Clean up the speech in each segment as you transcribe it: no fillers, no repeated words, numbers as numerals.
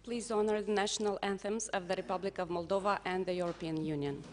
Please honor the national anthems of the Republic of Moldova and the European Union.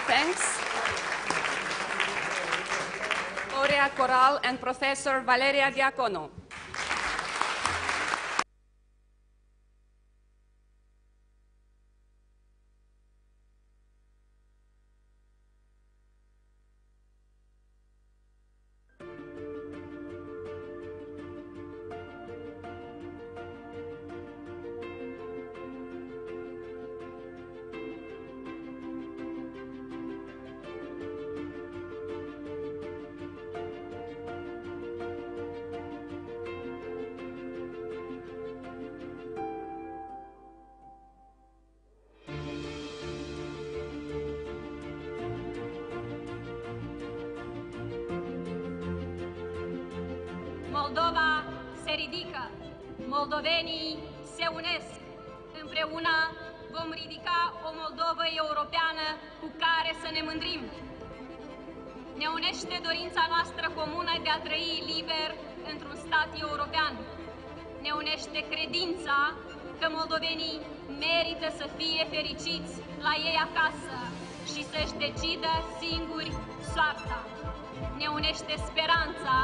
Thanks. Aurea Coral and Professor Valeria Diaconu. Moldova se ridică, moldovenii se unesc, împreună vom ridica o Moldovă europeană cu care să ne mândrim. Ne unește dorința noastră comună de a trăi liber într-un stat european. Ne unește credința că moldovenii merită să fie fericiți la ei acasă și să-și decidă singuri soarta. Ne unește speranța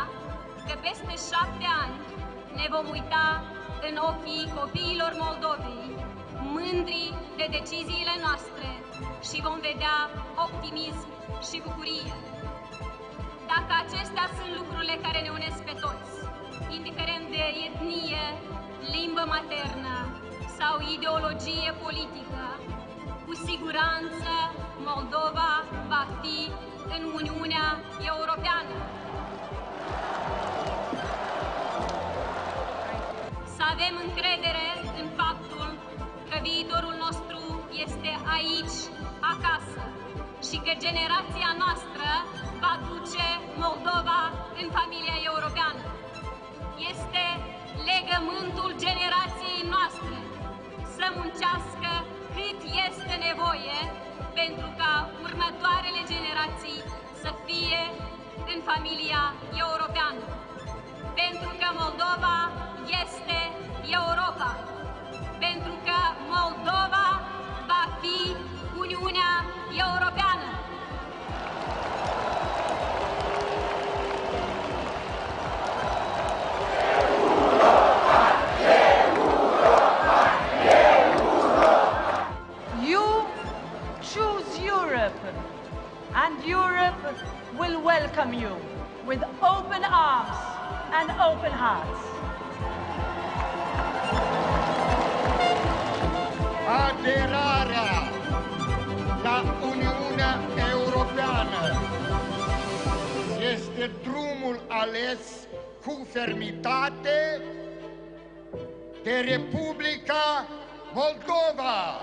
că peste 7 ani ne vom uita în ochii copiilor Moldovei, mândri de deciziile noastre și vom vedea optimism și bucurie. Dacă acestea sunt lucrurile care ne unesc pe toți, indiferent de etnie, limbă maternă sau ideologie politică, cu siguranță Moldova va fi în Uniunea Europeană. Să avem încredere în faptul că viitorul nostru este aici, acasă, și că generația noastră în familia europeană. Este legământul generației noastre să muncească cât este nevoie pentru ca următoarele generații să fie în familia europeană. Pentru că Moldova este Europa. Pentru că Moldova va fi Uniunea Europeană. And Europe will welcome you with open arms and open hearts. Aderarea la Uniunea Europeană este drumul ales cu fermitate de Republica Moldova.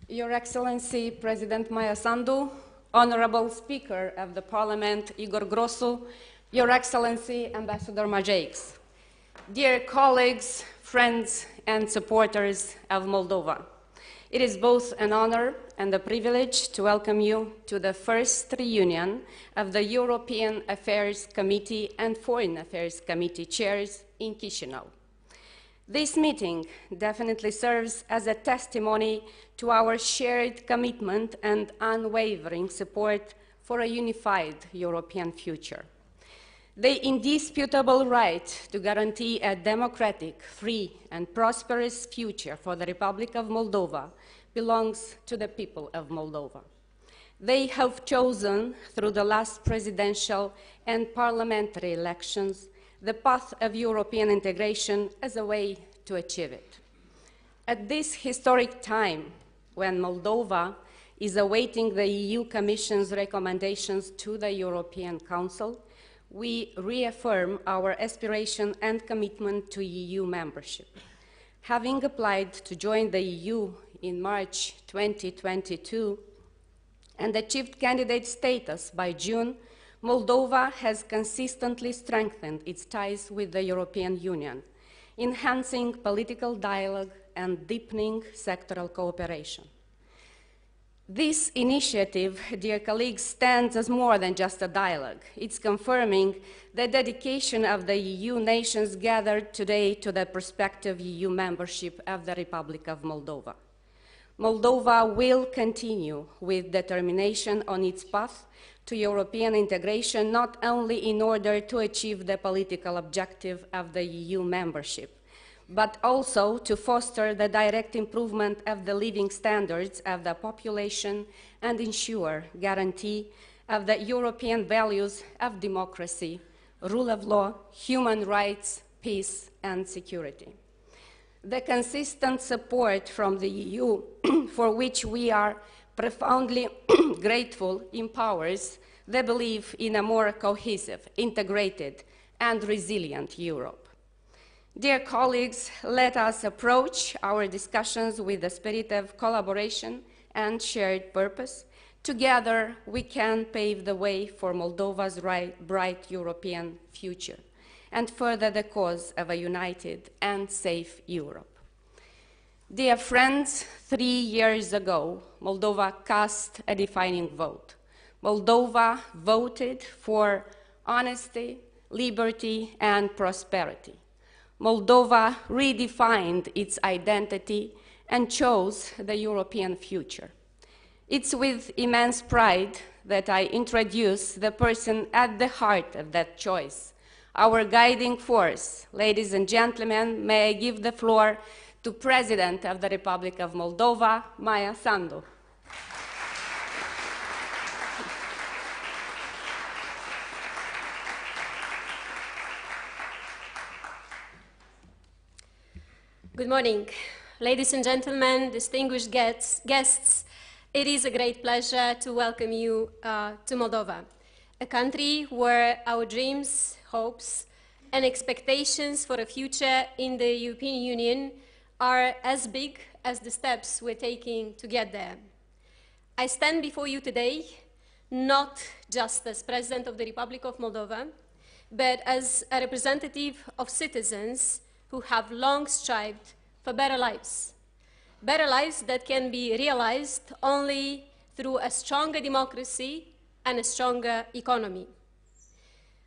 Your Excellency, President Maia Sandu, Honorable Speaker of the Parliament, Igor Grosu, Your Excellency, Ambassador Majeix, dear colleagues, friends, and supporters of Moldova, it is both an honor and a privilege to welcome you to the first reunion of the European Affairs Committee and Foreign Affairs Committee chairs in Chișinău. This meeting definitely serves as a testimony to our shared commitment and unwavering support for a unified European future. The indisputable right to guarantee a democratic, free, and prosperous future for the Republic of Moldova belongs to the people of Moldova. They have chosen, through the last presidential and parliamentary elections, the path of European integration as a way to achieve it. At this historic time, when Moldova is awaiting the EU Commission's recommendations to the European Council, we reaffirm our aspiration and commitment to EU membership. Having applied to join the EU in March 2022 and achieved candidate status by June, Moldova has consistently strengthened its ties with the European Union, enhancing political dialogue and deepening sectoral cooperation. This initiative, dear colleagues, stands as more than just a dialogue. It's confirming the dedication of the EU nations gathered today to the prospective EU membership of the Republic of Moldova. Moldova will continue with determination on its path to European integration, not only in order to achieve the political objective of the EU membership, but also to foster the direct improvement of the living standards of the population and ensure guarantee of the European values of democracy, rule of law, human rights, peace, and security. The consistent support from the EU, for which we are profoundly grateful, empowers the belief in a more cohesive, integrated, and resilient Europe. Dear colleagues, let us approach our discussions with the spirit of collaboration and shared purpose. Together, we can pave the way for Moldova's bright European future and further the cause of a united and safe Europe. Dear friends, 3 years ago, Moldova cast a defining vote. Moldova voted for honesty, liberty, and prosperity. Moldova redefined its identity and chose the European future. It's with immense pride that I introduce the person at the heart of that choice, our guiding force. Ladies and gentlemen, may I give the floor to President of the Republic of Moldova, Maia Sandu. Good morning, ladies and gentlemen, distinguished guests. It is a great pleasure to welcome you to Moldova, a country where our dreams, hopes, and expectations for a future in the European Union are as big as the steps we're taking to get there. I stand before you today not just as President of the Republic of Moldova, but as a representative of citizens who have long strived for better lives that can be realized only through a stronger democracy and a stronger economy.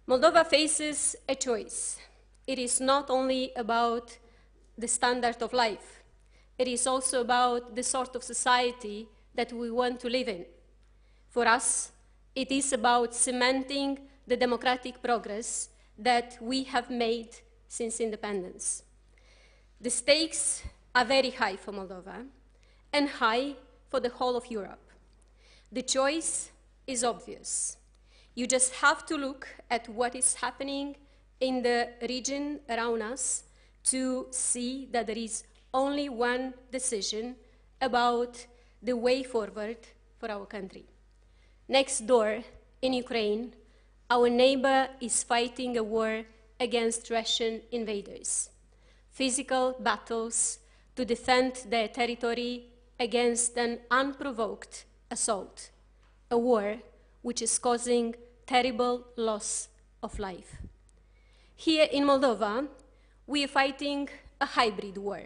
Moldova faces a choice. It is not only about the standard of life, it is also about the sort of society that we want to live in. For us, it is about cementing the democratic progress that we have made since independence. The stakes are very high for Moldova and high for the whole of Europe. The choice is obvious. You just have to look at what is happening in the region around us to see that there is only one decision about the way forward for our country. Next door, in Ukraine, our neighbor is fighting a war against Russian invaders, physical battles to defend their territory against an unprovoked assault, a war which is causing terrible loss of life. Here in Moldova, we are fighting a hybrid war.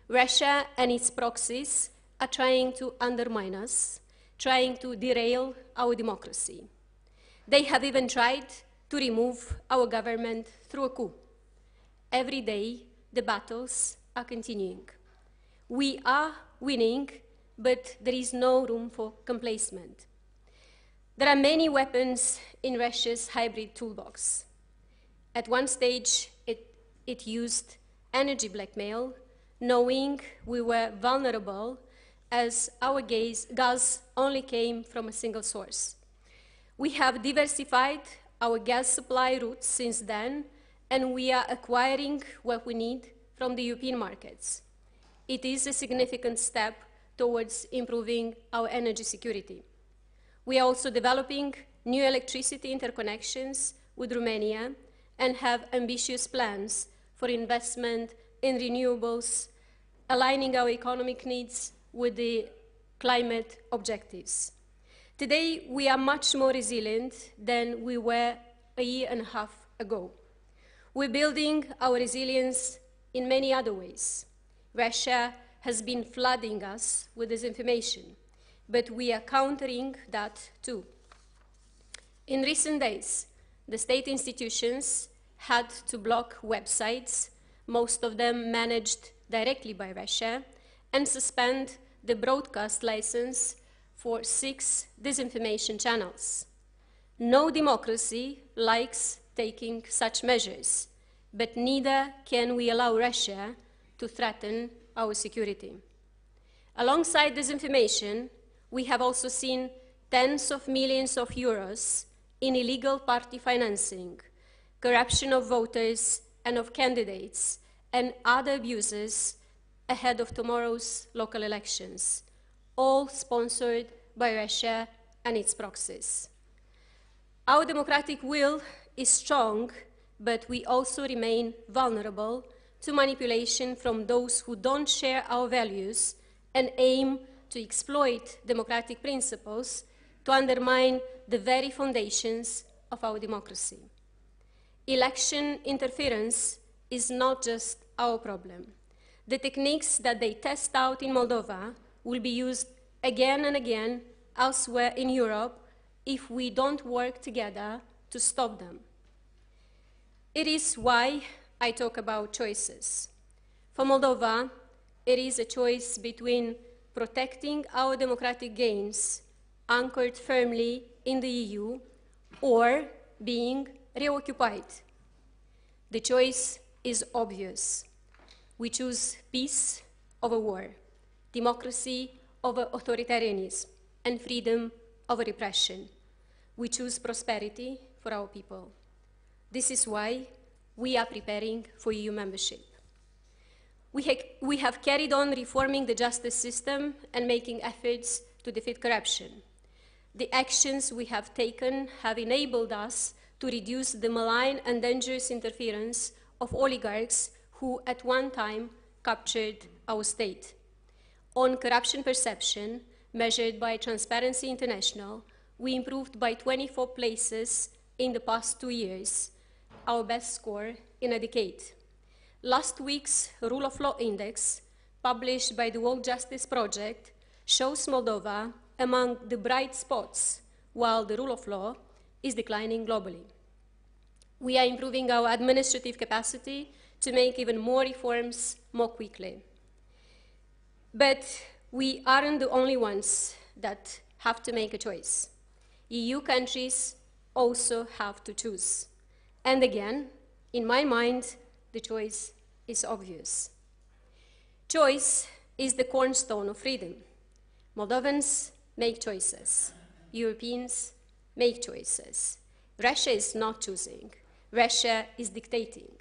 Russia and its proxies are trying to undermine us, trying to derail our democracy. They have even tried to remove our government through a coup. Every day, the battles are continuing. We are winning, but there is no room for complacement. There are many weapons in Russia's hybrid toolbox. At one stage, it used energy blackmail, knowing we were vulnerable as our gas only came from a single source. We have diversified our gas supply routes since then, and we are acquiring what we need from the European markets. It is a significant step towards improving our energy security. We are also developing new electricity interconnections with Romania and have ambitious plans for investment in renewables, aligning our economic needs with the climate objectives. Today, we are much more resilient than we were a year and a half ago. We're building our resilience in many other ways. Russia has been flooding us with disinformation, but we are countering that too. In recent days, the state institutions had to block websites, most of them managed directly by Russia, and suspend the broadcast license for 6 disinformation channels. No democracy likes taking such measures, but neither can we allow Russia to threaten our security. Alongside disinformation, we have also seen tens of millions of euros in illegal party financing, corruption of voters and of candidates, and other abuses ahead of tomorrow's local elections, all sponsored by Russia and its proxies. Our democratic will is strong, but we also remain vulnerable to manipulation from those who don't share our values and aim to exploit democratic principles to undermine the very foundations of our democracy. Election interference is not just our problem. The techniques that they test out in Moldova will be used again and again elsewhere in Europe if we don't work together to stop them. It is why I talk about choices. For Moldova, it is a choice between protecting our democratic gains anchored firmly in the EU or being reoccupied. The choice is obvious. We choose peace over war, democracy over authoritarianism, and freedom over repression. We choose prosperity for our people. This is why we are preparing for EU membership. We have carried on reforming the justice system and making efforts to defeat corruption. The actions we have taken have enabled us to reduce the malign and dangerous interference of oligarchs who at one time captured our state. On corruption perception, measured by Transparency International, we improved by 24 places in the past 2 years, our best score in a decade. Last week's Rule of Law Index, published by the World Justice Project, shows Moldova among the bright spots, while the rule of law is declining globally. We are improving our administrative capacity to make even more reforms more quickly. But we aren't the only ones that have to make a choice. EU countries also have to choose. And again, in my mind, the choice is obvious. Choice is the cornerstone of freedom. Moldovans make choices. Europeans make choices. Russia is not choosing. Russia is dictating.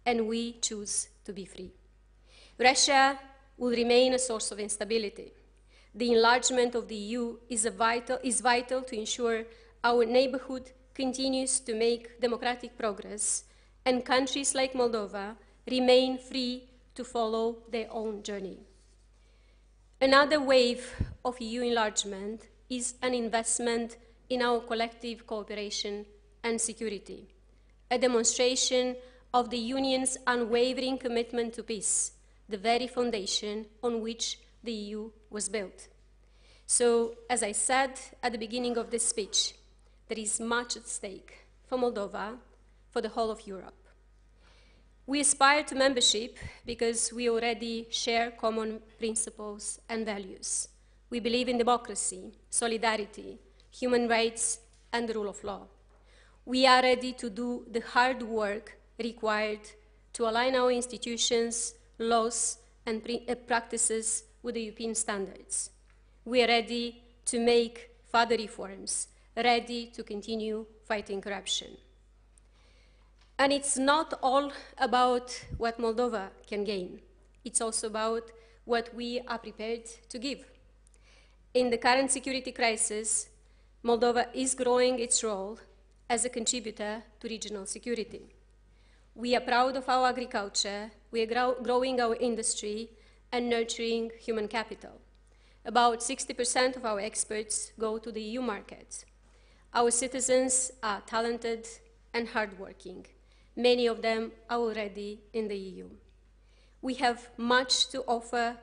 And we choose to be free. Russia will remain a source of instability. The enlargement of the EU is vital to ensure our neighborhood continues to make democratic progress and countries like Moldova remain free to follow their own journey. Another wave of EU enlargement is an investment in our collective cooperation and security, a demonstration of the Union's unwavering commitment to peace, the very foundation on which the EU was built. So, as I said at the beginning of this speech, there is much at stake for Moldova, for the whole of Europe. We aspire to membership because we already share common principles and values. We believe in democracy, solidarity, human rights, and the rule of law. We are ready to do the hard work required to align our institutions, laws, and practices with the European standards. We are ready to make further reforms, ready to continue fighting corruption. And it's not all about what Moldova can gain. It's also about what we are prepared to give. In the current security crisis, Moldova is growing its role as a contributor to regional security. We are proud of our agriculture, we are growing our industry and nurturing human capital. About 60% of our exports go to the EU market. Our citizens are talented and hardworking. Many of them are already in the EU. We have much to offer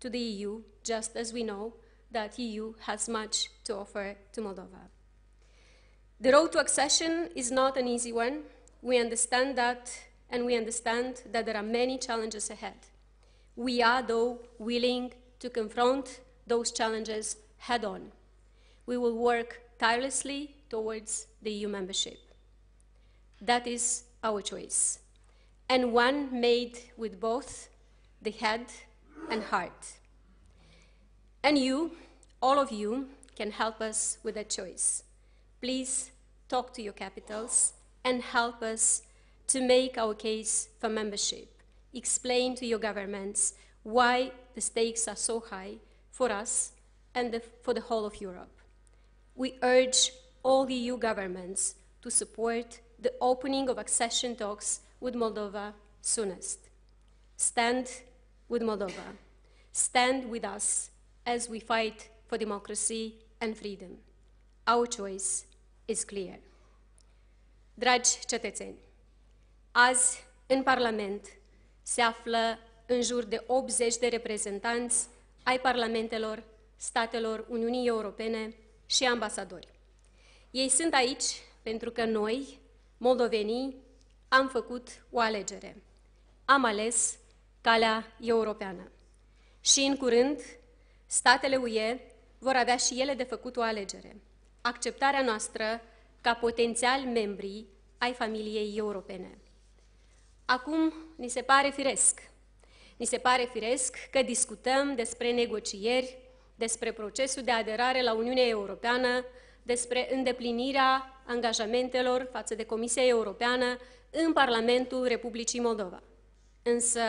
to the EU, just as we know that the EU has much to offer to Moldova. The road to accession is not an easy one. We understand that, and we understand that there are many challenges ahead. We are, though, willing to confront those challenges head-on. We will work tirelessly towards the EU membership. That is our choice, and one made with both the head and heart. And you, all of you, can help us with that choice. Please talk to your capitals and help us to make our case for membership. Explain to your governments why the stakes are so high for us and for the whole of Europe. We urge all the EU governments to support the opening of accession talks with Moldova soonest. Stand with Moldova. Stand with us as we fight for democracy and freedom. Our choice is clear. Dragi cetățeni, azi în Parlament se află în jur de 80 de reprezentanți ai parlamentelor statelor Uniunii Europene și ambasadori. Ei sunt aici pentru că noi, moldovenii, am făcut o alegere. Am ales calea europeană. Și în curând, statele UE vor avea și ele de făcut o alegere. Acceptarea noastră ca potențiali membri ai familiei europene. Acum ni se pare firesc. Ni se pare firesc că discutăm despre negocieri, despre procesul de aderare la Uniunea Europeană, despre îndeplinirea angajamentelor față de Comisia Europeană în Parlamentul Republicii Moldova. Însă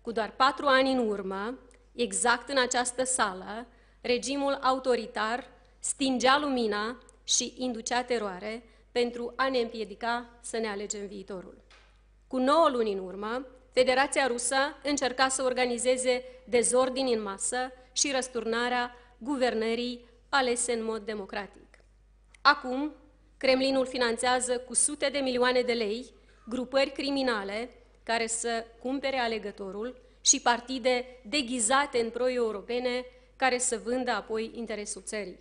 Cu doar 4 ani în urmă, exact în această sală, regimul autoritar stingea lumina și inducea teroare pentru a ne împiedica să ne alegem viitorul. Cu 9 luni în urmă, Federația Rusă încerca să organizeze dezordini în masă și răsturnarea guvernării alese în mod democratic. Acum, Kremlinul finanțează cu sute de milioane de lei grupări criminale care să cumpere alegătorul și partide deghizate în pro-europene care să vândă apoi interesul țării.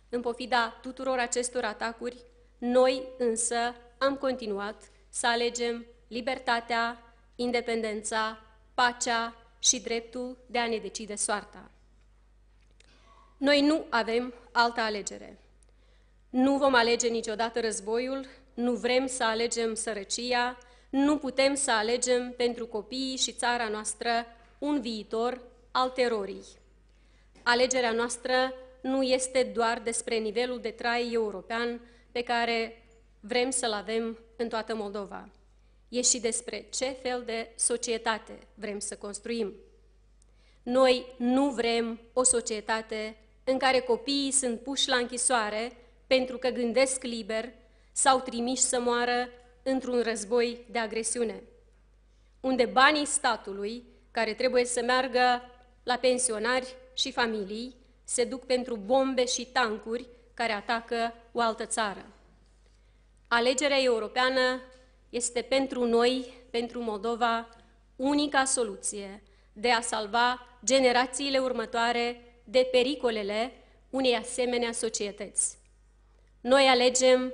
În pofida tuturor acestor atacuri, noi însă am continuat să alegem libertatea, independența, pacea și dreptul de a ne decide soarta. Noi nu avem altă alegere. Nu vom alege niciodată războiul, nu vrem să alegem sărăcia, nu putem să alegem pentru copiii și țara noastră un viitor al terorii. Alegerea noastră nu este doar despre nivelul de trai european pe care vrem să-l avem în toată Moldova. E și despre ce fel de societate vrem să construim. Noi nu vrem o societate în care copiii sunt puși la închisoare pentru că gândesc liber sau trimiși să moară într-un război de agresiune, unde banii statului, care trebuie să meargă la pensionari și familii, se duc pentru bombe și tancuri care atacă o altă țară. Alegerea europeană este pentru noi, pentru Moldova, unica soluție de a salva generațiile următoare de pericolele unei asemenea societăți. Noi alegem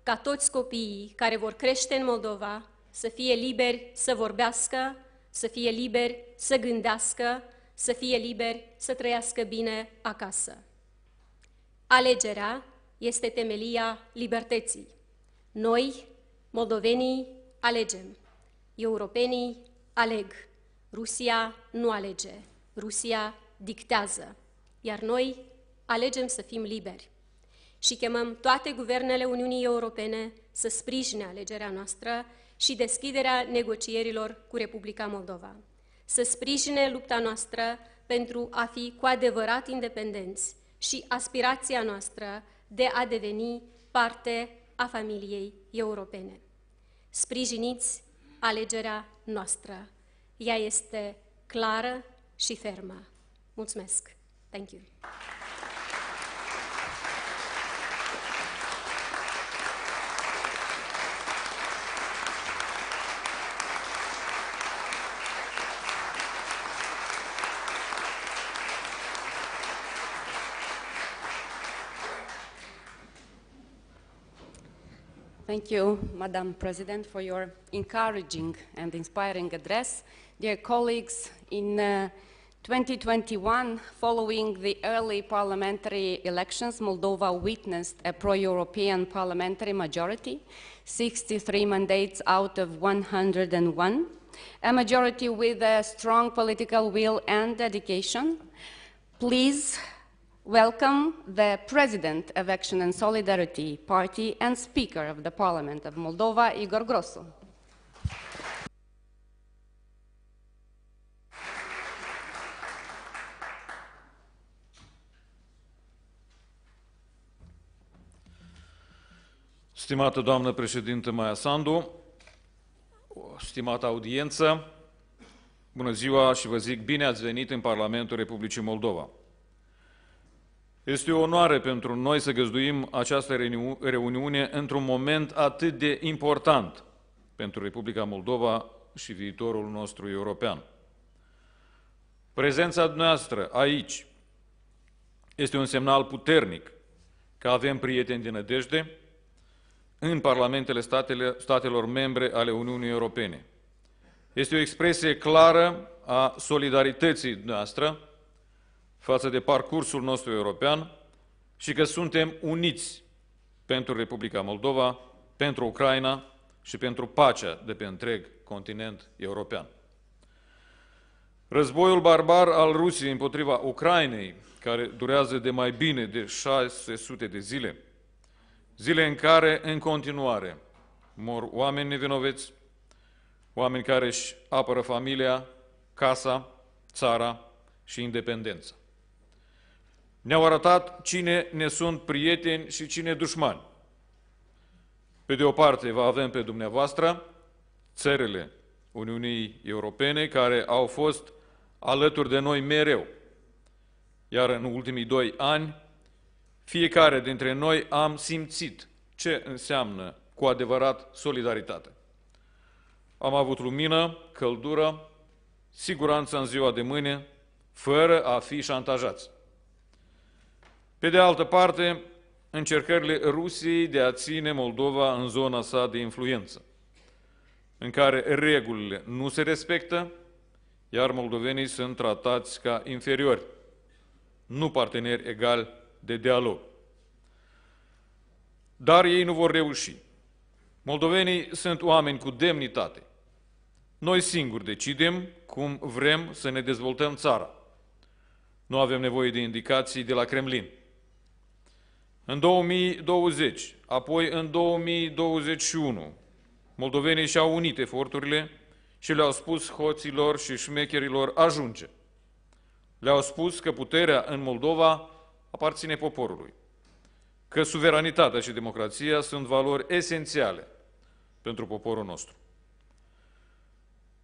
ca toți copiii care vor crește în Moldova să fie liberi să vorbească, să fie liberi să gândească, să fie liberi să trăiască bine acasă. Alegerea este temelia libertății. Noi, moldovenii, alegem. Europenii aleg. Rusia nu alege. Rusia dictează. Iar noi alegem să fim liberi. Și chemăm toate guvernele Uniunii Europene să sprijine alegerea noastră și deschiderea negocierilor cu Republica Moldova. Să sprijine lupta noastră pentru a fi cu adevărat independenți și aspirația noastră de a deveni parte a familiei europene. Sprijiniți alegerea noastră. Ea este clară și fermă. Mulțumesc! Thank you! Thank you, Madam President, for your encouraging and inspiring address. Dear colleagues, in 2021, following the early parliamentary elections, Moldova witnessed a pro-European parliamentary majority, 63 mandates out of 101, a majority with a strong political will and dedication. Please welcome the President of Action and Solidarity Party and Speaker of the Parliament of Moldova, Igor Grosu. Stimată doamnă președintă Maia Sandu, stimată audiență, bună ziua și vă zic bine ați venit în Parlamentul Republicii Moldova. Este o onoare pentru noi să găzduim această reuniune într-un moment atât de important pentru Republica Moldova și viitorul nostru european. Prezența noastră aici este un semnal puternic că avem prieteni de nădejde în parlamentele statelor membre ale Uniunii Europene. Este o expresie clară a solidarității noastre față de parcursul nostru european și că suntem uniți pentru Republica Moldova, pentru Ucraina și pentru pacea de pe întreg continent european. Războiul barbar al Rusiei împotriva Ucrainei, care durează de mai bine de 600 de zile, zile în care, în continuare, mor oameni nevinoveți, oameni care își apără familia, casa, țara și independența. Ne-au arătat cine ne sunt prieteni și cine dușmani. Pe de o parte, vă avem pe dumneavoastră, țările Uniunii Europene, care au fost alături de noi mereu. Iar în ultimii 2 ani, fiecare dintre noi am simțit ce înseamnă cu adevărat solidaritate. Am avut lumină, căldură, siguranță în ziua de mâine, fără a fi șantajați. Pe de altă parte, încercările Rusiei de a ține Moldova în zona sa de influență, în care regulile nu se respectă, iar moldovenii sunt tratați ca inferiori, nu parteneri egali de dialog. Dar ei nu vor reuși. Moldovenii sunt oameni cu demnitate. Noi singuri decidem cum vrem să ne dezvoltăm țara. Nu avem nevoie de indicații de la Kremlin. În 2020, apoi în 2021, moldovenii și-au unit eforturile și le-au spus hoților și șmecherilor ajunge. Le-au spus că puterea în Moldova aparține poporului, că suveranitatea și democrația sunt valori esențiale pentru poporul nostru.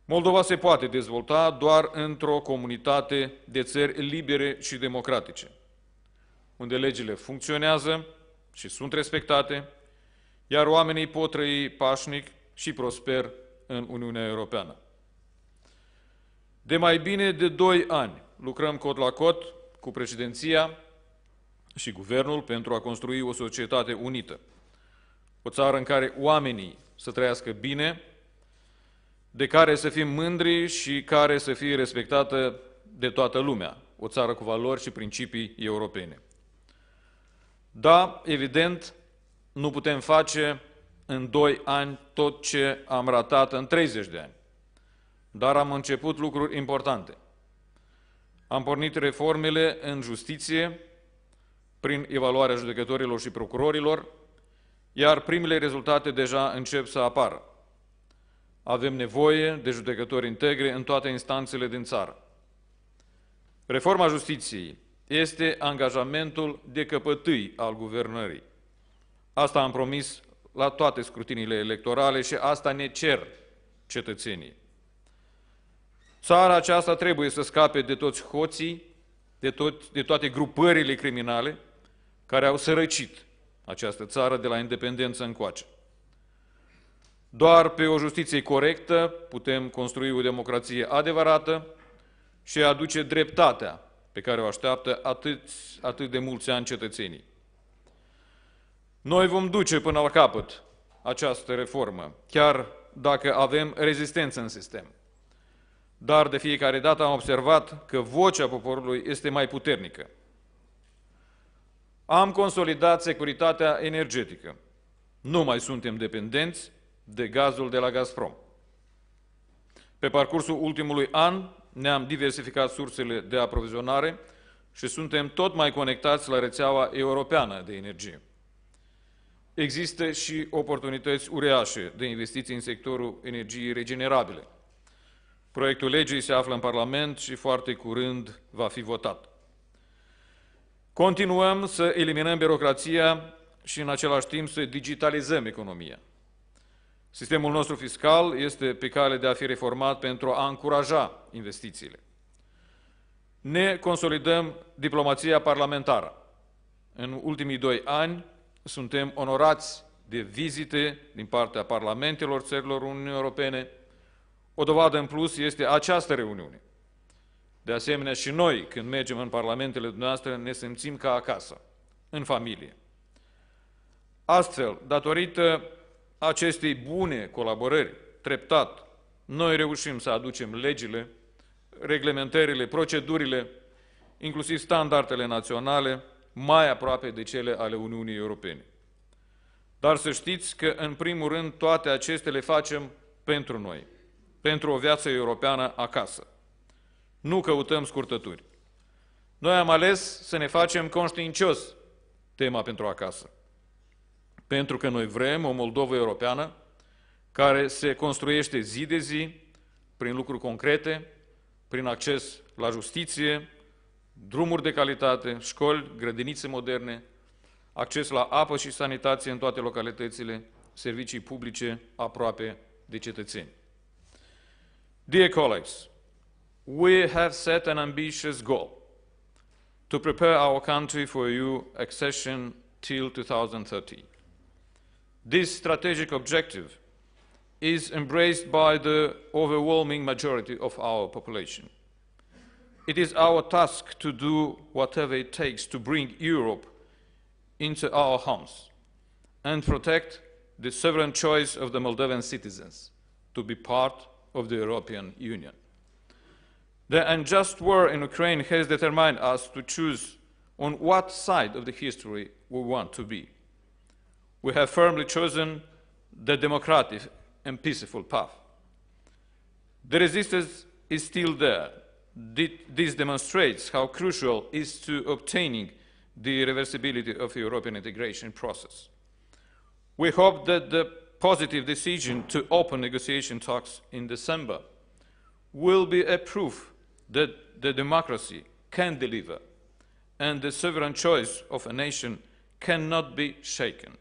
Moldova se poate dezvolta doar într-o comunitate de țări libere și democratice, unde legile funcționează și sunt respectate, iar oamenii pot trăi pașnic și prosper în Uniunea Europeană. De mai bine de 2 ani lucrăm cot la cot cu președinția și guvernul pentru a construi o societate unită, o țară în care oamenii să trăiască bine, de care să fim mândri și care să fie respectată de toată lumea, o țară cu valori și principii europene. Da, evident, nu putem face în 2 ani tot ce am ratat în 30 de ani, dar am început lucruri importante. Am pornit reformele în justiție, prin evaluarea judecătorilor și procurorilor, iar primele rezultate deja încep să apară. Avem nevoie de judecători integri în toate instanțele din țară. Reforma justiției este angajamentul de căpătâi al guvernării. Asta am promis la toate scrutiniile electorale și asta ne cer cetățenii. Țara aceasta trebuie să scape de toți hoții, de toate grupările criminale care au sărăcit această țară de la independență încoace. Doar pe o justiție corectă putem construi o democrație adevărată și aduce dreptatea pe care o așteaptă atât de mulți ani cetățenii. Noi vom duce până la capăt această reformă, chiar dacă avem rezistență în sistem. Dar de fiecare dată am observat că vocea poporului este mai puternică. Am consolidat securitatea energetică. Nu mai suntem dependenți de gazul de la Gazprom. Pe parcursul ultimului an ne-am diversificat sursele de aprovizionare și suntem tot mai conectați la rețeaua europeană de energie. Există și oportunități uriașe de investiții în sectorul energiei regenerabile. Proiectul legii se află în Parlament și foarte curând va fi votat. Continuăm să eliminăm birocrația și în același timp să digitalizăm economia. Sistemul nostru fiscal este pe cale de a fi reformat pentru a încuraja investițiile. Ne consolidăm diplomația parlamentară. În ultimii 2 ani suntem onorați de vizite din partea parlamentelor țărilor Uniunii Europene. O dovadă în plus este această reuniune. De asemenea, și noi, când mergem în parlamentele dumneavoastră, ne simțim ca acasă, în familie. Astfel, datorită acestei bune colaborări, treptat, noi reușim să aducem legile, reglementările, procedurile, inclusiv standardele naționale, mai aproape de cele ale Uniunii Europene. Dar să știți că, în primul rând, toate acestea le facem pentru noi, pentru o viață europeană acasă. Nu căutăm scurtături. Noi am ales să ne facem conștiincios tema pentru acasă. Pentru că noi vrem o Moldovă europeană care se construiește zi de zi, prin lucruri concrete, prin acces la justiție, drumuri de calitate, școli, grădinițe moderne, acces la apă și sanitație în toate localitățile, servicii publice aproape de cetățeni. Dear colleagues, we have set an ambitious goal to prepare our country for EU accession till 2030. This strategic objective is embraced by the overwhelming majority of our population. It is our task to do whatever it takes to bring Europe into our homes and protect the sovereign choice of the Moldovan citizens to be part of the European Union. The unjust war in Ukraine has determined us to choose on what side of the history we want to be. We have firmly chosen the democratic and peaceful path. The resistance is still there. This demonstrates how crucial it is to obtaining the reversibility of the European integration process. We hope that the positive decision to open negotiation talks in December will be a proof that the democracy can deliver and the sovereign choice of a nation cannot be shaken.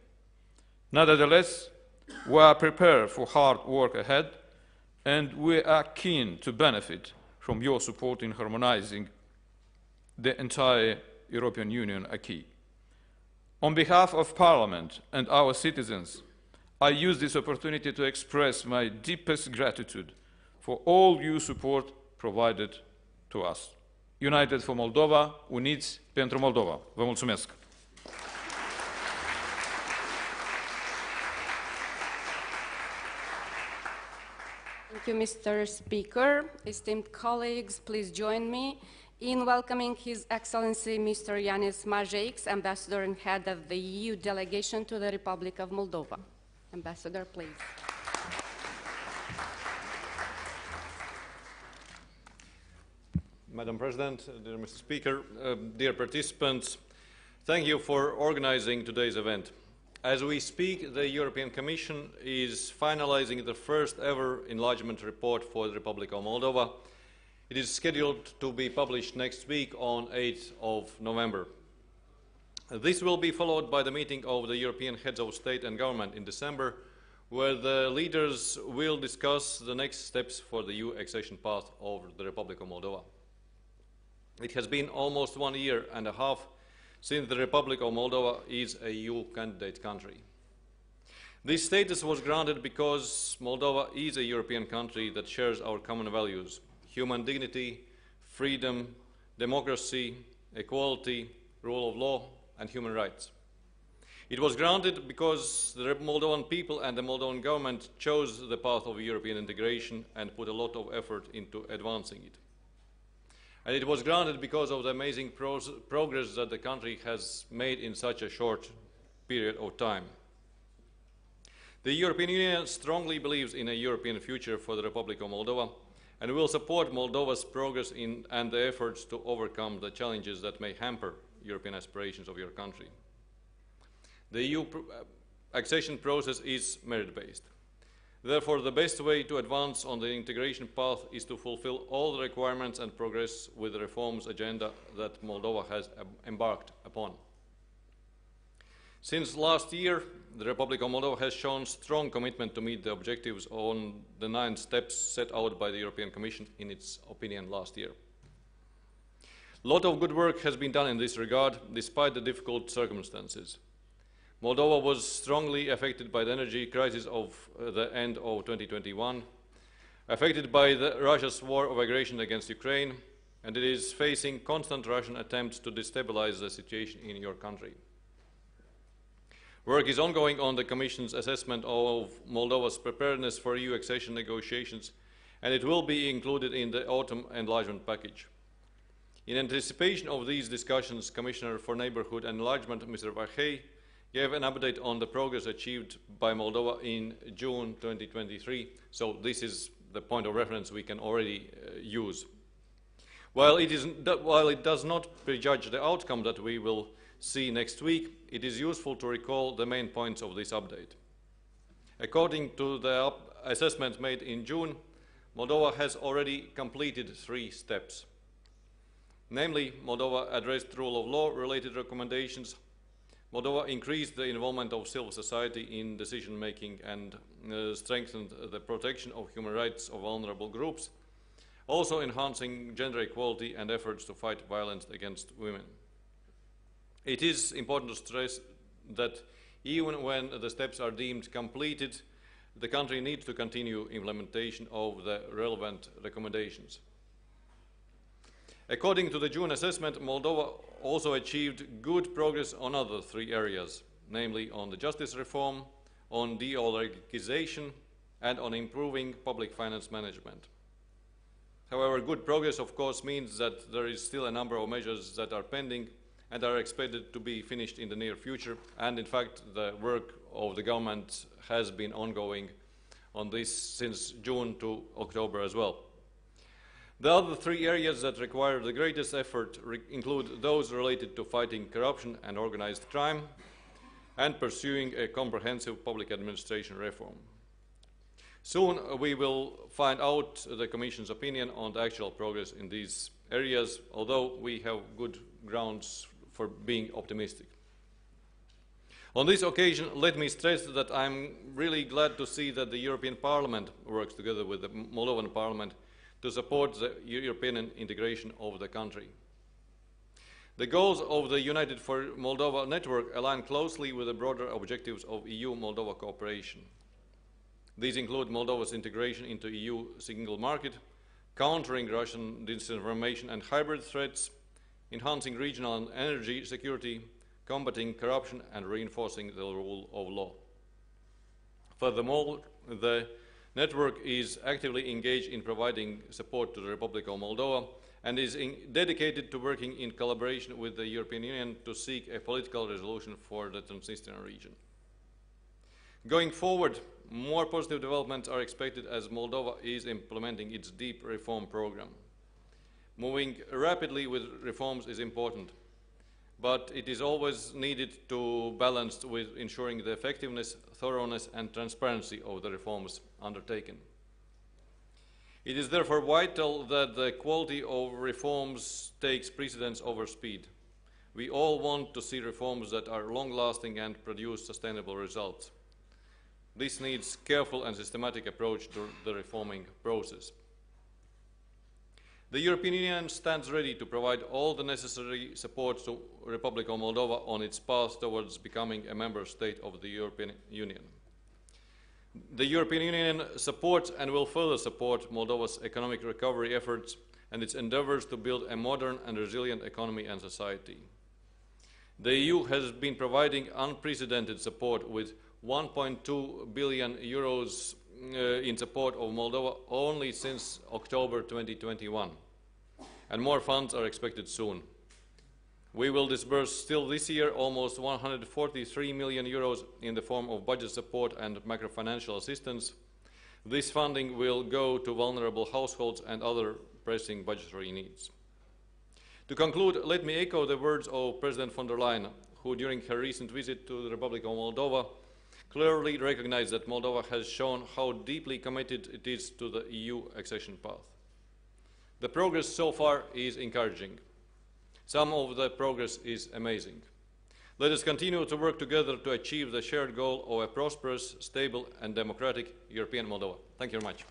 Nevertheless, we are prepared for hard work ahead and we are keen to benefit from your support in harmonizing the entire European Union acquis. On behalf of Parliament and our citizens, I use this opportunity to express my deepest gratitude for all your support provided to us. United for Moldova, uniți pentru Moldova. Vă mulțumesc! Thank you, Mr. Speaker. Esteemed colleagues, please join me in welcoming His Excellency Mr. Yanis Majeix, Ambassador and Head of the EU Delegation to the Republic of Moldova. Ambassador, please. Madam President, dear Mr. Speaker, dear participants, thank you for organizing today's event. As we speak, the European Commission is finalizing the first ever enlargement report for the Republic of Moldova. It is scheduled to be published next week on 8th of November. This will be followed by the meeting of the European Heads of State and Government in December, where the leaders will discuss the next steps for the EU accession path of the Republic of Moldova. It has been almost 1 year and a half since the Republic of Moldova is a EU candidate country. This status was granted because Moldova is a European country that shares our common values: human dignity, freedom, democracy, equality, rule of law, and human rights. It was granted because the Moldovan people and the Moldovan government chose the path of European integration and put a lot of effort into advancing it. And it was granted because of the amazing progress that the country has made in such a short period of time. The European Union strongly believes in a European future for the Republic of Moldova and will support Moldova's progress and the efforts to overcome the challenges that may hamper European aspirations of your country. The EU accession process is merit-based. Therefore, the best way to advance on the integration path is to fulfill all the requirements and progress with the reforms agenda that Moldova has embarked upon. Since last year, the Republic of Moldova has shown strong commitment to meet the objectives on the 9 steps set out by the European Commission in its opinion last year. A lot of good work has been done in this regard, despite the difficult circumstances. Moldova was strongly affected by the energy crisis of the end of 2021, affected by Russia's war of aggression against Ukraine, and it is facing constant Russian attempts to destabilize the situation in your country. Work is ongoing on the Commission's assessment of Moldova's preparedness for EU accession negotiations, and it will be included in the autumn enlargement package. In anticipation of these discussions, Commissioner for Neighbourhood and Enlargement, Mr. Vahey, gave an update on the progress achieved by Moldova in June 2023, so this is the point of reference we can already use. While it does not prejudge the outcome that we will see next week, it is useful to recall the main points of this update. According to the assessment made in June, Moldova has already completed 3 steps. Namely, Moldova addressed rule of law related recommendations, Moldova increased the involvement of civil society in decision-making and strengthened the protection of human rights of vulnerable groups, also enhancing gender equality and efforts to fight violence against women. It is important to stress that even when the steps are deemed completed, the country needs to continue implementation of the relevant recommendations. According to the June assessment, Moldova also achieved good progress on other 3 areas, namely on the justice reform, on de-oligarchization, and on improving public finance management. However, good progress, of course, means that there is still a number of measures that are pending and are expected to be finished in the near future. And in fact, the work of the government has been ongoing on this since June to October as well. The other 3 areas that require the greatest effort include those related to fighting corruption and organized crime and pursuing a comprehensive public administration reform. Soon we will find out the Commission's opinion on the actual progress in these areas, although we have good grounds for being optimistic. On this occasion, let me stress that I'm really glad to see that the European Parliament works together with the Moldovan Parliament to support the European integration of the country. The goals of the United4Moldova network align closely with the broader objectives of EU-Moldova cooperation. These include Moldova's integration into EU single market, countering Russian disinformation and hybrid threats, enhancing regional and energy security, combating corruption and reinforcing the rule of law. Furthermore, the network is actively engaged in providing support to the Republic of Moldova and is dedicated to working in collaboration with the European Union to seek a political resolution for the Transnistrian region. Going forward, more positive developments are expected as Moldova is implementing its deep reform program. Moving rapidly with reforms is important, but it is always needed to balance with ensuring the effectiveness, thoroughness and transparency of the reforms undertaken. It is therefore vital that the quality of reforms takes precedence over speed. We all want to see reforms that are long-lasting and produce sustainable results. This needs careful and systematic approach to the reforming process. The European Union stands ready to provide all the necessary support to the Republic of Moldova on its path towards becoming a member state of the European Union. The European Union supports and will further support Moldova's economic recovery efforts and its endeavours to build a modern and resilient economy and society. The EU has been providing unprecedented support with 1.2 billion euros in support of Moldova only since October 2021, and more funds are expected soon. We will disburse still this year almost 143 million euros in the form of budget support and macrofinancial assistance. This funding will go to vulnerable households and other pressing budgetary needs. To conclude, let me echo the words of President von der Leyen, who during her recent visit to the Republic of Moldova clearly recognized that Moldova has shown how deeply committed it is to the EU accession path. The progress so far is encouraging. Some of the progress is amazing. Let us continue to work together to achieve the shared goal of a prosperous, stable and democratic European Moldova. Thank you very much.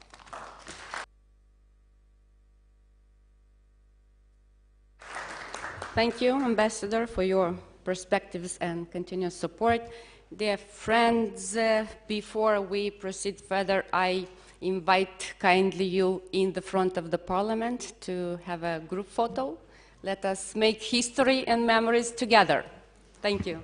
Thank you, Ambassador, for your perspectives and continuous support. Dear friends, before we proceed further, I invite kindly you in the front of the Parliament to have a group photo. Let us make history and memories together. Thank you.